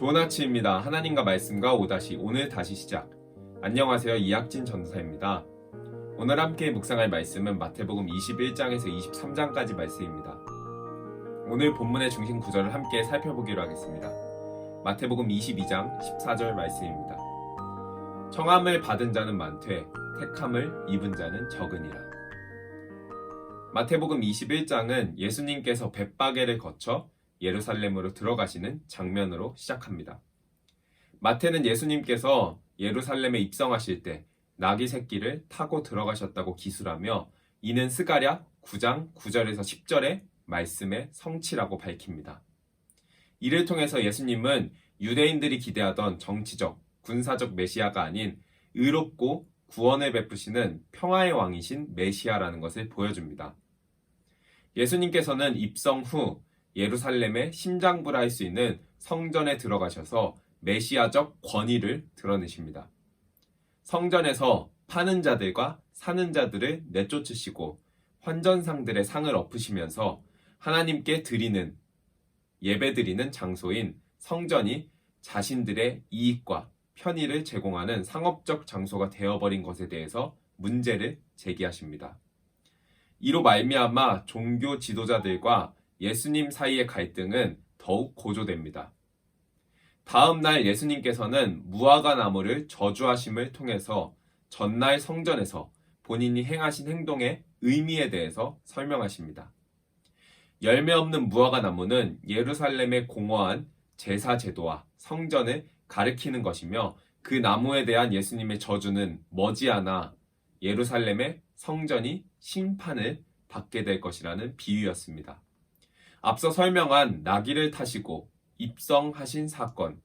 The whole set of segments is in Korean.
좋은 아침입니다. 하나님과 말씀과 오늘 다시 시작. 안녕하세요. 이학진 전도사입니다. 오늘 함께 묵상할 말씀은 마태복음 21장에서 23장까지 말씀입니다. 오늘 본문의 중심 구절을 함께 살펴보기로 하겠습니다. 마태복음 22장 14절 말씀입니다. 청함을 받은 자는 많되 택함을 입은 자는 적으니라. 마태복음 21장은 예수님께서 벳바게를 거쳐 예루살렘으로 들어가시는 장면으로 시작합니다. 마태는 예수님께서 예루살렘에 입성하실 때 나귀 새끼를 타고 들어가셨다고 기술하며 이는 스가랴 9장 9절에서 10절의 말씀의 성취라고 밝힙니다. 이를 통해서 예수님은 유대인들이 기대하던 정치적, 군사적 메시아가 아닌 의롭고 구원을 베푸시는 평화의 왕이신 메시아라는 것을 보여줍니다. 예수님께서는 입성 후 예루살렘의 심장부라 할 수 있는 성전에 들어가셔서 메시아적 권위를 드러내십니다. 성전에서 파는 자들과 사는 자들을 내쫓으시고 환전상들의 상을 엎으시면서 하나님께 드리는 예배드리는 장소인 성전이 자신들의 이익과 편의를 제공하는 상업적 장소가 되어버린 것에 대해서 문제를 제기하십니다. 이로 말미암아 종교 지도자들과 예수님 사이의 갈등은 더욱 고조됩니다. 다음 날 예수님께서는 무화과 나무를 저주하심을 통해서 전날 성전에서 본인이 행하신 행동의 의미에 대해서 설명하십니다. 열매 없는 무화과 나무는 예루살렘의 공허한 제사 제도와 성전을 가리키는 것이며 그 나무에 대한 예수님의 저주는 머지않아 예루살렘의 성전이 심판을 받게 될 것이라는 비유였습니다. 앞서 설명한 나귀를 타시고 입성하신 사건,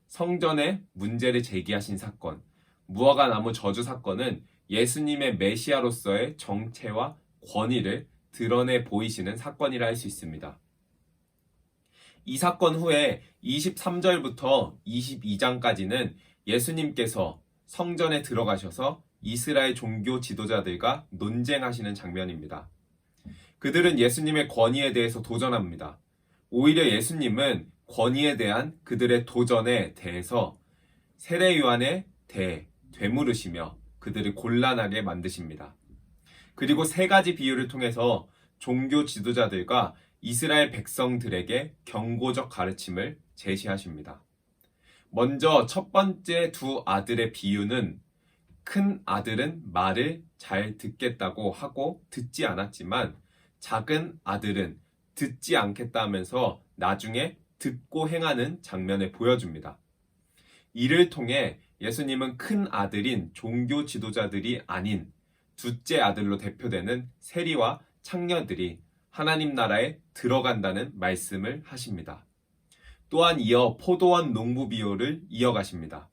성전에 문제를 제기하신 사건, 무화과 나무 저주 사건은 예수님의 메시아로서의 정체와 권위를 드러내 보이시는 사건이라 할 수 있습니다. 이 사건 후에 23절부터 22장까지는 예수님께서 성전에 들어가셔서 이스라엘 종교 지도자들과 논쟁하시는 장면입니다. 그들은 예수님의 권위에 대해서 도전합니다. 오히려 예수님은 권위에 대한 그들의 도전에 대해서 세례 요한에 대해 되물으시며 그들을 곤란하게 만드십니다. 그리고 세 가지 비유를 통해서 종교 지도자들과 이스라엘 백성들에게 경고적 가르침을 제시하십니다. 먼저 첫 번째 두 아들의 비유는 큰 아들은 말을 잘 듣겠다고 하고 듣지 않았지만 작은 아들은 듣지 않겠다 하면서 나중에 듣고 행하는 장면을 보여줍니다. 이를 통해 예수님은 큰 아들인 종교 지도자들이 아닌 둘째 아들로 대표되는 세리와 창녀들이 하나님 나라에 들어간다는 말씀을 하십니다. 또한 이어 포도원 농부 비유를 이어가십니다.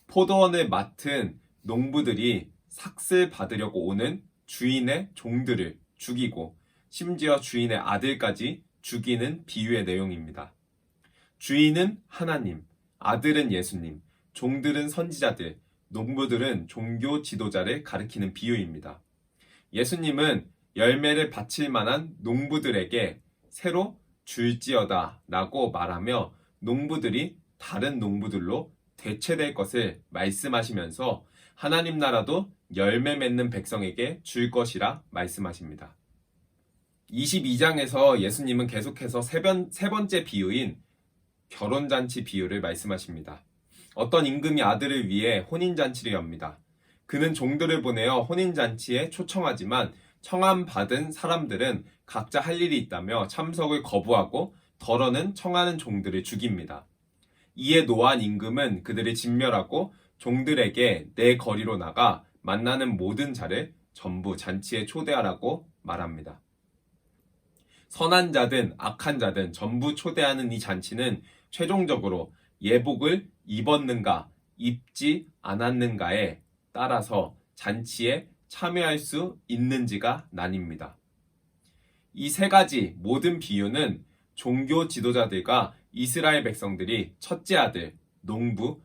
포도원을 맡은 농부들이 삭슬 받으려고 오는 주인의 종들을 죽이고 심지어 주인의 아들까지 죽이는 비유의 내용입니다. 주인은 하나님, 아들은 예수님, 종들은 선지자들, 농부들은 종교 지도자를 가리키는 비유입니다. 예수님은 열매를 바칠 만한 농부들에게 새로 줄지어다 라고 말하며 농부들이 다른 농부들로 대체될 것을 말씀하시면서 하나님 나라도 열매 맺는 백성에게 줄 것이라 말씀하십니다. 22장에서 예수님은 계속해서 세 번째 비유인 결혼잔치 비유를 말씀하십니다. 어떤 임금이 아들을 위해 혼인잔치를 엽니다. 그는 종들을 보내어 혼인잔치에 초청하지만 청함받은 사람들은 각자 할 일이 있다며 참석을 거부하고 덜어는 청하는 종들을 죽입니다. 이에 노한 임금은 그들을 진멸하고 종들에게 내 거리로 나가 만나는 모든 자를 전부 잔치에 초대하라고 말합니다. 선한 자든 악한 자든 전부 초대하는 이 잔치는 최종적으로 예복을 입었는가 입지 않았는가에 따라서 잔치에 참여할 수 있는지가 나뉩니다. 이 세 가지 모든 비유는 종교 지도자들과 이스라엘 백성들이 첫째 아들, 농부,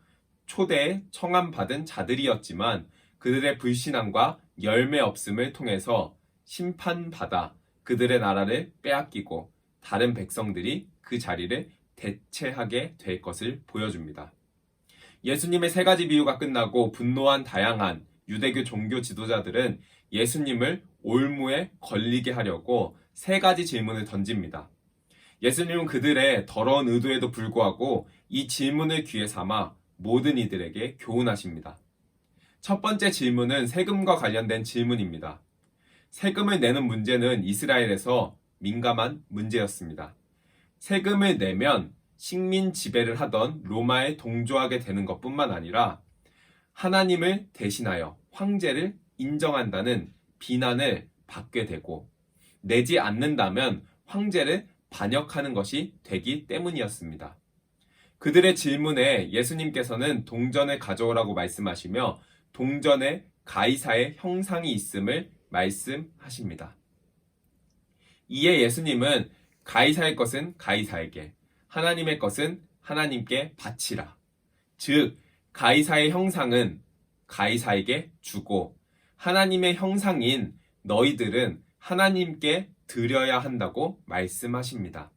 초대에 청함받은 자들이었지만 그들의 불신앙과 열매 없음을 통해서 심판받아 그들의 나라를 빼앗기고 다른 백성들이 그 자리를 대체하게 될 것을 보여줍니다. 예수님의 세 가지 비유가 끝나고 분노한 다양한 유대교 종교 지도자들은 예수님을 올무에 걸리게 하려고 세 가지 질문을 던집니다. 예수님은 그들의 더러운 의도에도 불구하고 이 질문을 귀에 삼아 모든 이들에게 교훈하십니다. 첫 번째 질문은 세금과 관련된 질문입니다. 세금을 내는 문제는 이스라엘에서 민감한 문제였습니다. 세금을 내면 식민 지배를 하던 로마에 동조하게 되는 것뿐만 아니라 하나님을 대신하여 황제를 인정한다는 비난을 받게 되고 내지 않는다면 황제를 반역하는 것이 되기 때문이었습니다. 그들의 질문에 예수님께서는 동전을 가져오라고 말씀하시며 동전에 가이사의 형상이 있음을 말씀하십니다. 이에 예수님은 가이사의 것은 가이사에게, 하나님의 것은 하나님께 바치라. 즉, 가이사의 형상은 가이사에게 주고 하나님의 형상인 너희들은 하나님께 드려야 한다고 말씀하십니다.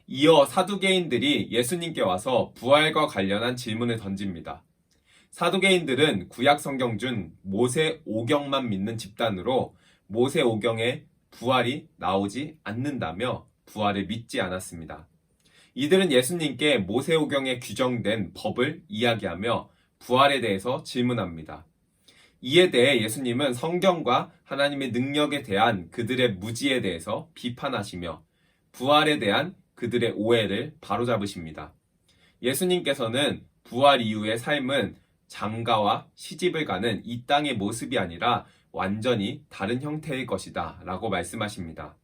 이어 사두개인들이 예수님께 와서 부활과 관련한 질문을 던집니다. 사두개인들은 구약 성경 중 모세 오경만 믿는 집단으로 모세 오경에 부활이 나오지 않는다며 부활을 믿지 않았습니다. 이들은 예수님께 모세 오경에 규정된 법을 이야기하며 부활에 대해서 질문합니다. 이에 대해 예수님은 성경과 하나님의 능력에 대한 그들의 무지에 대해서 비판하시며 부활에 대한 그들의 오해를 바로잡으십니다. 예수님께서는 부활 이후의 삶은 장가와 시집을 가는 이 땅의 모습이 아니라 완전히 다른 형태일 것이다 라고 말씀하십니다.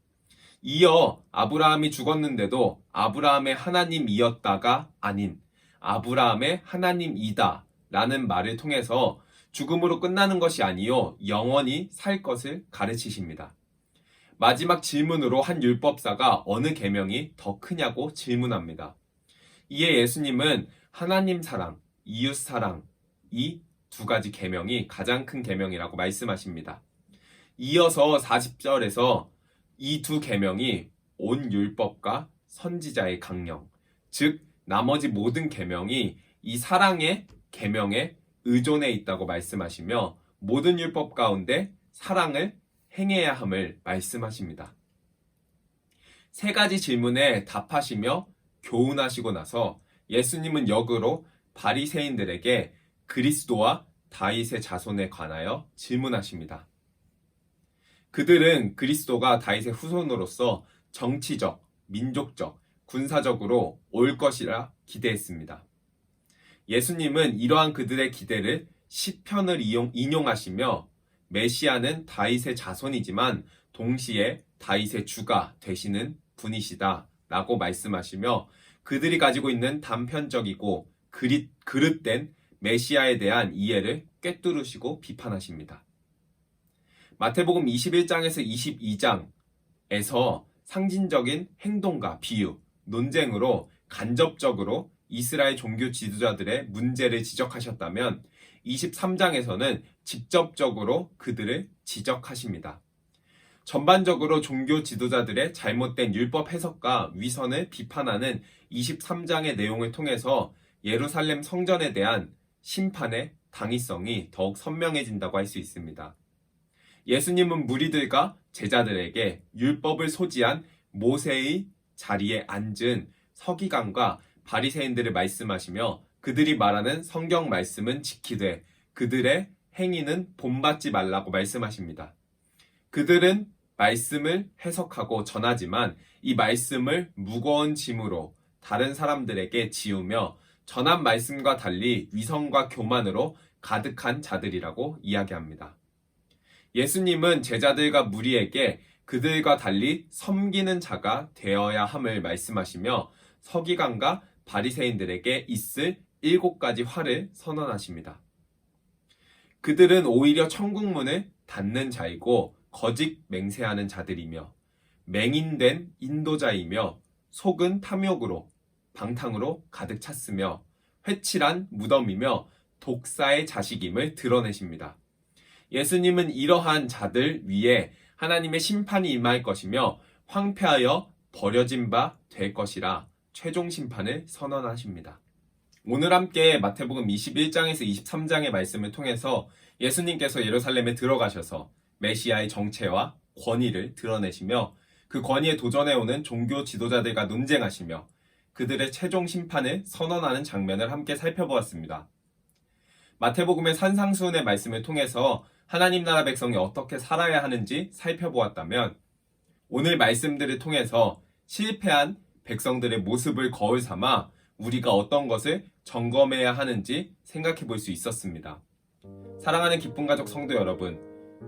이어 아브라함이 죽었는데도 아브라함의 하나님이었다가 아닌 아브라함의 하나님이다 라는 말을 통해서 죽음으로 끝나는 것이 아니요 영원히 살 것을 가르치십니다. 마지막 질문으로 한 율법사가 어느 계명이 더 크냐고 질문합니다. 이에 예수님은 하나님 사랑, 이웃 사랑 이 두 가지 계명이 가장 큰 계명이라고 말씀하십니다. 이어서 40절에서 이 두 계명이 온 율법과 선지자의 강령, 즉 나머지 모든 계명이 이 사랑의 계명에 의존해 있다고 말씀하시며 모든 율법 가운데 사랑을 행해야 함을 말씀하십니다. 세 가지 질문에 답하시며 교훈하시고 나서 예수님은 역으로 바리새인들에게 그리스도와 다윗의 자손에 관하여 질문하십니다. 그들은 그리스도가 다윗의 후손으로서 정치적, 민족적, 군사적으로 올 것이라 기대했습니다. 예수님은 이러한 그들의 기대를 시편을 인용하시며 메시아는 다윗의 자손이지만 동시에 다윗의 주가 되시는 분이시다 라고 말씀하시며 그들이 가지고 있는 단편적이고 그릇된 메시아에 대한 이해를 꿰뚫으시고 비판하십니다. 마태복음 21장에서 22장에서 상징적인 행동과 비유, 논쟁으로 간접적으로 이스라엘 종교 지도자들의 문제를 지적하셨다면 23장에서는 직접적으로 그들을 지적하십니다. 전반적으로 종교 지도자들의 잘못된 율법 해석과 위선을 비판하는 23장의 내용을 통해서 예루살렘 성전에 대한 심판의 당위성이 더욱 선명해진다고 할 수 있습니다. 예수님은 무리들과 제자들에게 율법을 소지한 모세의 자리에 앉은 서기관과 바리새인들을 말씀하시며 그들이 말하는 성경 말씀은 지키되 그들의 행위는 본받지 말라고 말씀하십니다. 그들은 말씀을 해석하고 전하지만 이 말씀을 무거운 짐으로 다른 사람들에게 지우며 전한 말씀과 달리 위선과 교만으로 가득한 자들이라고 이야기합니다. 예수님은 제자들과 무리에게 그들과 달리 섬기는 자가 되어야 함을 말씀하시며 서기관과 바리새인들에게 있을 7가지 화를 선언하십니다. 그들은 오히려 천국문을 닫는 자이고 거짓 맹세하는 자들이며 맹인된 인도자이며 속은 탐욕으로 방탕으로 가득 찼으며 회칠한 무덤이며 독사의 자식임을 드러내십니다. 예수님은 이러한 자들 위에 하나님의 심판이 임할 것이며 황폐하여 버려진 바 될 것이라 최종 심판을 선언하십니다. 오늘 함께 마태복음 21장에서 23장의 말씀을 통해서 예수님께서 예루살렘에 들어가셔서 메시아의 정체와 권위를 드러내시며 그 권위에 도전해오는 종교 지도자들과 논쟁하시며 그들의 최종 심판을 선언하는 장면을 함께 살펴보았습니다. 마태복음의 산상수훈의 말씀을 통해서 하나님 나라 백성이 어떻게 살아야 하는지 살펴보았다면 오늘 말씀들을 통해서 실패한 백성들의 모습을 거울 삼아 우리가 어떤 것을 점검해야 하는지 생각해 볼 수 있었습니다. 사랑하는 기쁨 가족 성도 여러분,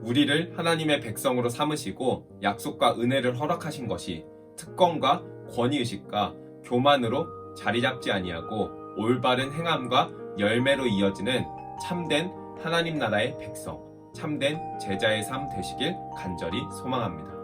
우리를 하나님의 백성으로 삼으시고 약속과 은혜를 허락하신 것이 특권과 권위의식과 교만으로 자리 잡지 아니하고 올바른 행함과 열매로 이어지는 참된 하나님 나라의 백성, 참된 제자의 삶 되시길 간절히 소망합니다.